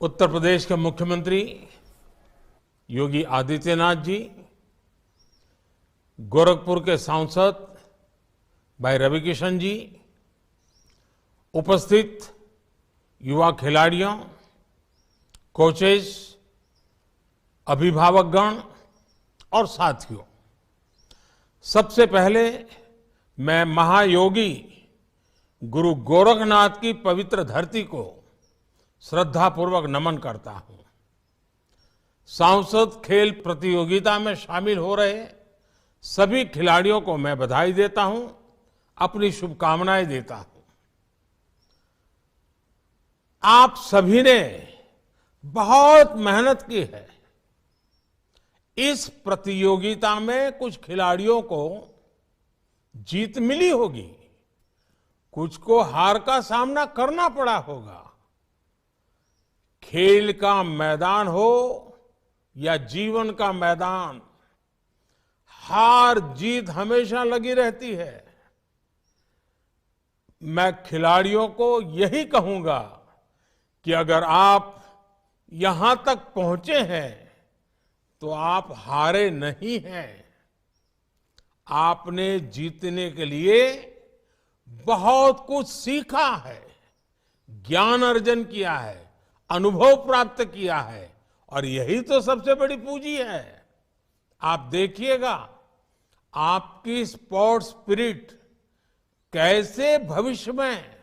उत्तर प्रदेश के मुख्यमंत्री योगी आदित्यनाथ जी, गोरखपुर के सांसद भाई रविकिशन जी, उपस्थित युवा खिलाड़ियों, कोचेस, अभिभावकगण और साथियों, सबसे पहले मैं महायोगी गुरु गोरखनाथ की पवित्र धरती को श्रद्धापूर्वक नमन करता हूं। सांसद खेल प्रतियोगिता में शामिल हो रहे सभी खिलाड़ियों को मैं बधाई देता हूं, अपनी शुभकामनाएं देता हूं। आप सभी ने बहुत मेहनत की है। इस प्रतियोगिता में कुछ खिलाड़ियों को जीत मिली होगी, कुछ को हार का सामना करना पड़ा होगा। खेल का मैदान हो या जीवन का मैदान, हार जीत हमेशा लगी रहती है। मैं खिलाड़ियों को यही कहूंगा कि अगर आप यहां तक पहुंचे हैं तो आप हारे नहीं हैं। आपने जीतने के लिए बहुत कुछ सीखा है, ज्ञान अर्जन किया है, अनुभव प्राप्त किया है और यही तो सबसे बड़ी पूंजी है। आप देखिएगा आपकी स्पोर्ट्स स्पिरिट कैसे भविष्य में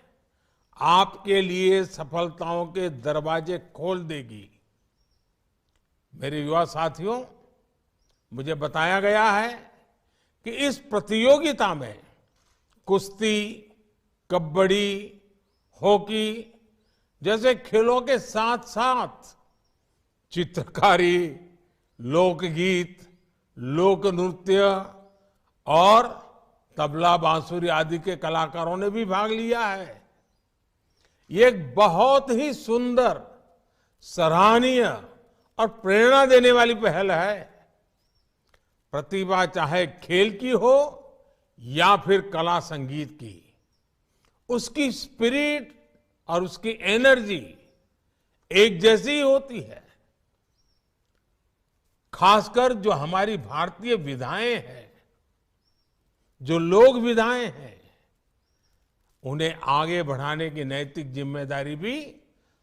आपके लिए सफलताओं के दरवाजे खोल देगी। मेरे युवा साथियों, मुझे बताया गया है कि इस प्रतियोगिता में कुश्ती, कबड्डी, हॉकी जैसे खेलों के साथ साथ चित्रकारी, लोकगीत, लोक नृत्य और तबला, बांसुरी आदि के कलाकारों ने भी भाग लिया है। ये एक बहुत ही सुंदर, सराहनीय और प्रेरणा देने वाली पहल है। प्रतिभा चाहे खेल की हो या फिर कला संगीत की, उसकी स्पिरिट और उसकी एनर्जी एक जैसी ही होती है। खासकर जो हमारी भारतीय विधाएं हैं, जो लोक विधाएं हैं, उन्हें आगे बढ़ाने की नैतिक जिम्मेदारी भी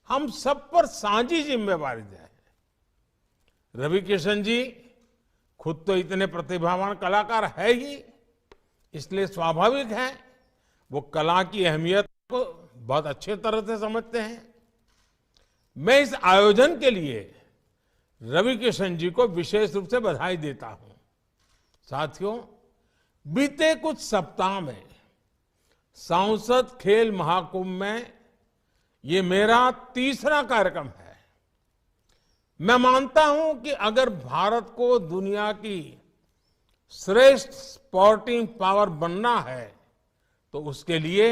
हम सब पर साझी जिम्मेवारी है। रविकिशन जी खुद तो इतने प्रतिभावान कलाकार है ही, इसलिए स्वाभाविक है वो कला की अहमियत को बहुत अच्छे तरह से समझते हैं। मैं इस आयोजन के लिए रविकिशन जी को विशेष रूप से बधाई देता हूं। साथियों, बीते कुछ सप्ताह में सांसद खेल महाकुंभ में ये मेरा तीसरा कार्यक्रम है। मैं मानता हूं कि अगर भारत को दुनिया की श्रेष्ठ स्पोर्टिंग पावर बनना है तो उसके लिए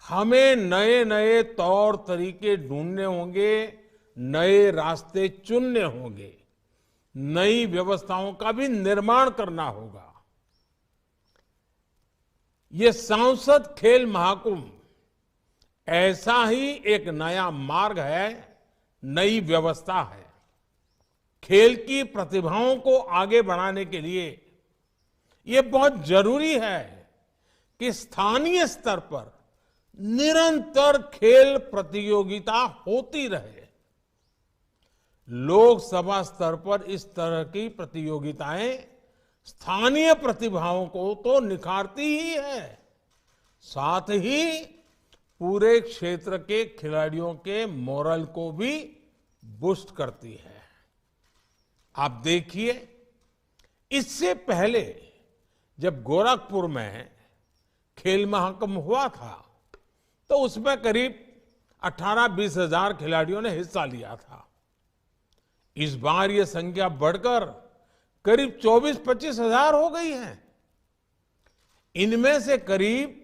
हमें नए नए तौर तरीके ढूंढने होंगे, नए रास्ते चुनने होंगे, नई व्यवस्थाओं का भी निर्माण करना होगा। ये सांसद खेल महाकुंभ ऐसा ही एक नया मार्ग है, नई व्यवस्था है। खेल की प्रतिभाओं को आगे बढ़ाने के लिए ये बहुत जरूरी है कि स्थानीय स्तर पर निरंतर खेल प्रतियोगिता होती रहे। लोकसभा स्तर पर इस तरह की प्रतियोगिताएं स्थानीय प्रतिभाओं को तो निखारती ही है, साथ ही पूरे क्षेत्र के खिलाड़ियों के मोरल को भी बूस्ट करती है। आप देखिए, इससे पहले जब गोरखपुर में खेल महाकुंभ हुआ था तो उसमें करीब 18-20 हजार खिलाड़ियों ने हिस्सा लिया था। इस बार ये संख्या बढ़कर करीब 24-25 हजार हो गई है। इनमें से करीब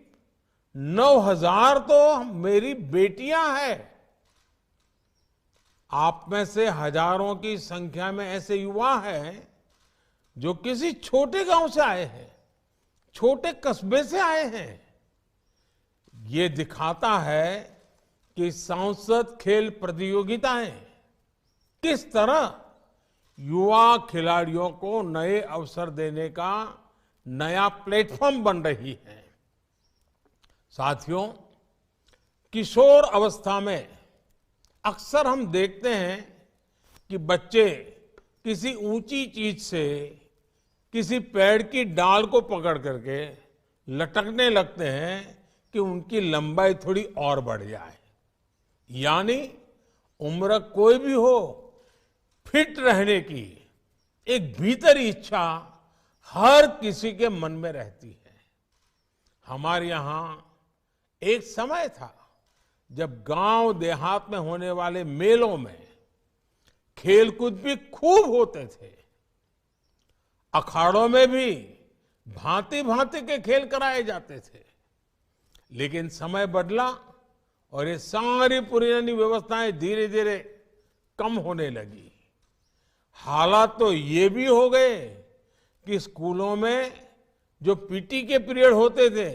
9,000 तो मेरी बेटियां हैं। आप में से हजारों की संख्या में ऐसे युवा हैं जो किसी छोटे गांव से आए हैं, छोटे कस्बे से आए हैं। ये दिखाता है कि सांसद खेल प्रतियोगिताएं किस तरह युवा खिलाड़ियों को नए अवसर देने का नया प्लेटफॉर्म बन रही है। साथियों, किशोर अवस्था में अक्सर हम देखते हैं कि बच्चे किसी ऊंची चीज से, किसी पेड़ की डाल को पकड़ करके लटकने लगते हैं कि उनकी लंबाई थोड़ी और बढ़ जाए। यानी उम्र कोई भी हो, फिट रहने की एक भीतरी इच्छा हर किसी के मन में रहती है। हमारे यहां एक समय था जब गांव देहात में होने वाले मेलों में खेलकूद भी खूब होते थे। अखाड़ों में भी भांति भांति के खेल कराए जाते थे। लेकिन समय बदला और ये सारी पुरानी व्यवस्थाएं धीरे धीरे कम होने लगी। हालात तो ये भी हो गए कि स्कूलों में जो पीटी के पीरियड होते थे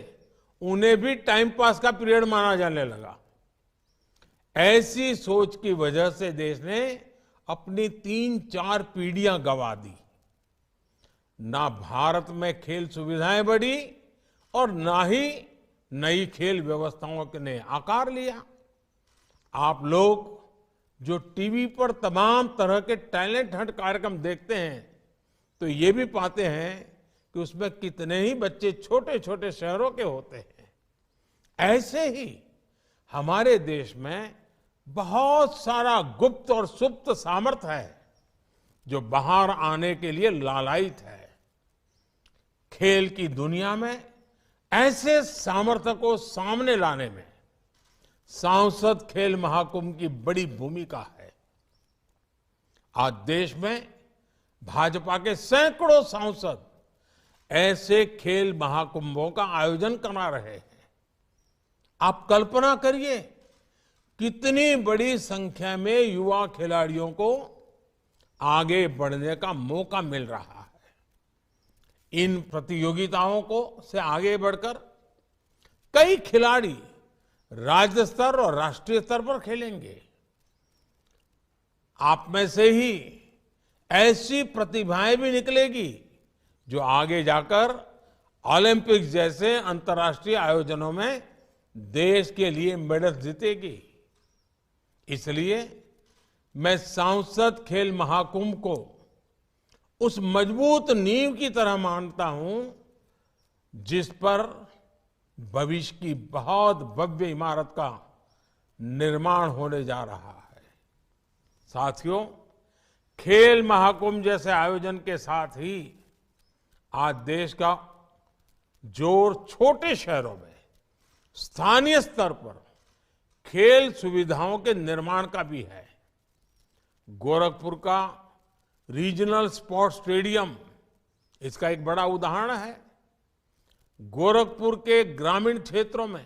उन्हें भी टाइम पास का पीरियड माना जाने लगा। ऐसी सोच की वजह से देश ने अपनी 3-4 पीढ़ियां गंवा दी। ना भारत में खेल सुविधाएं बढ़ी और ना ही नई खेल व्यवस्थाओं ने आकार लिया। आप लोग जो टीवी पर तमाम तरह के टैलेंट हंट कार्यक्रम देखते हैं तो ये भी पाते हैं कि उसमें कितने ही बच्चे छोटे छोटे शहरों के होते हैं। ऐसे ही हमारे देश में बहुत सारा गुप्त और सुप्त सामर्थ्य है जो बाहर आने के लिए लालायित है। खेल की दुनिया में ऐसे सामर्थ्य को सामने लाने में सांसद खेल महाकुंभ की बड़ी भूमिका है। आज देश में भाजपा के सैकड़ों सांसद ऐसे खेल महाकुंभों का आयोजन करा रहे हैं। आप कल्पना करिए कितनी बड़ी संख्या में युवा खिलाड़ियों को आगे बढ़ने का मौका मिल रहा है। इन प्रतियोगिताओं को से आगे बढ़कर कई खिलाड़ी राज्य स्तर और राष्ट्रीय स्तर पर खेलेंगे। आप में से ही ऐसी प्रतिभाएं भी निकलेगी जो आगे जाकर ओलंपिक्स जैसे अंतर्राष्ट्रीय आयोजनों में देश के लिए मेडल जीतेगी। इसलिए मैं सांसद खेल महाकुंभ को उस मजबूत नींव की तरह मानता हूं जिस पर भविष्य की बहुत भव्य इमारत का निर्माण होने जा रहा है। साथियों, खेल महाकुंभ जैसे आयोजन के साथ ही आज देश का जोर छोटे शहरों में स्थानीय स्तर पर खेल सुविधाओं के निर्माण का भी है। गोरखपुर का रीजनल स्पोर्ट्स स्टेडियम इसका एक बड़ा उदाहरण है। गोरखपुर के ग्रामीण क्षेत्रों में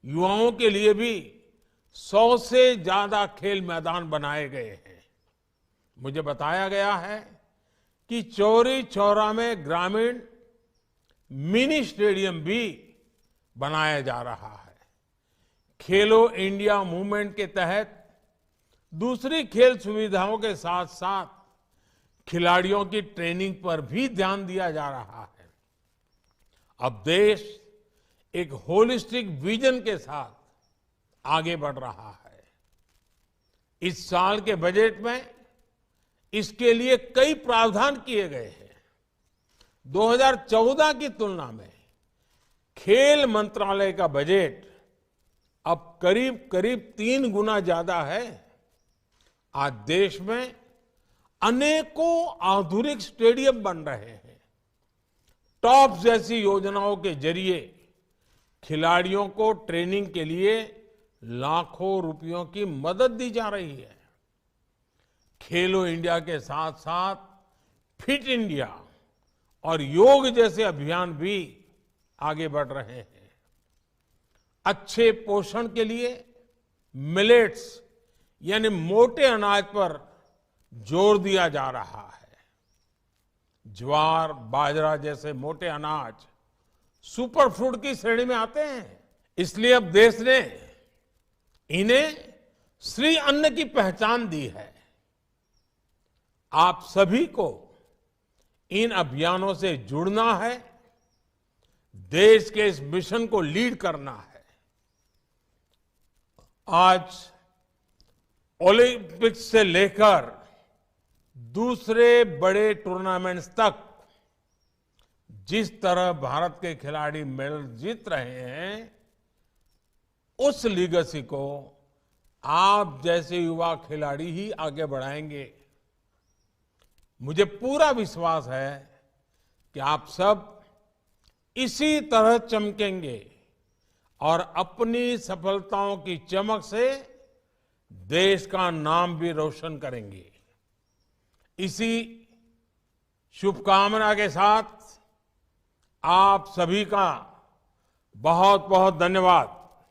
युवाओं के लिए भी 100 से ज्यादा खेल मैदान बनाए गए हैं। मुझे बताया गया है कि चौरी चौरा में ग्रामीण मिनी स्टेडियम भी बनाया जा रहा है। खेलो इंडिया मूवमेंट के तहत दूसरी खेल सुविधाओं के साथ साथ खिलाड़ियों की ट्रेनिंग पर भी ध्यान दिया जा रहा है। अब देश एक होलिस्टिक विजन के साथ आगे बढ़ रहा है। इस साल के बजट में इसके लिए कई प्रावधान किए गए हैं। 2014 की तुलना में खेल मंत्रालय का बजट अब करीब करीब 3 गुना ज्यादा है। आज देश में अनेकों आधुनिक स्टेडियम बन रहे हैं। टॉप जैसी योजनाओं के जरिए खिलाड़ियों को ट्रेनिंग के लिए लाखों रुपयों की मदद दी जा रही है। खेलो इंडिया के साथ साथ फिट इंडिया और योग जैसे अभियान भी आगे बढ़ रहे हैं। अच्छे पोषण के लिए मिलेट्स यानी मोटे अनाज पर जोर दिया जा रहा है। ज्वार, बाजरा जैसे मोटे अनाज सुपर फूड की श्रेणी में आते हैं। इसलिए अब देश ने इन्हें श्री अन्न की पहचान दी है। आप सभी को इन अभियानों से जुड़ना है, देश के इस मिशन को लीड करना है। आज ओलंपिक्स से लेकर दूसरे बड़े टूर्नामेंट्स तक जिस तरह भारत के खिलाड़ी मेडल जीत रहे हैं, उस लीगेसी को आप जैसे युवा खिलाड़ी ही आगे बढ़ाएंगे। मुझे पूरा विश्वास है कि आप सब इसी तरह चमकेंगे और अपनी सफलताओं की चमक से देश का नाम भी रोशन करेंगे। इसी शुभकामना के साथ आप सभी का बहुत बहुत धन्यवाद।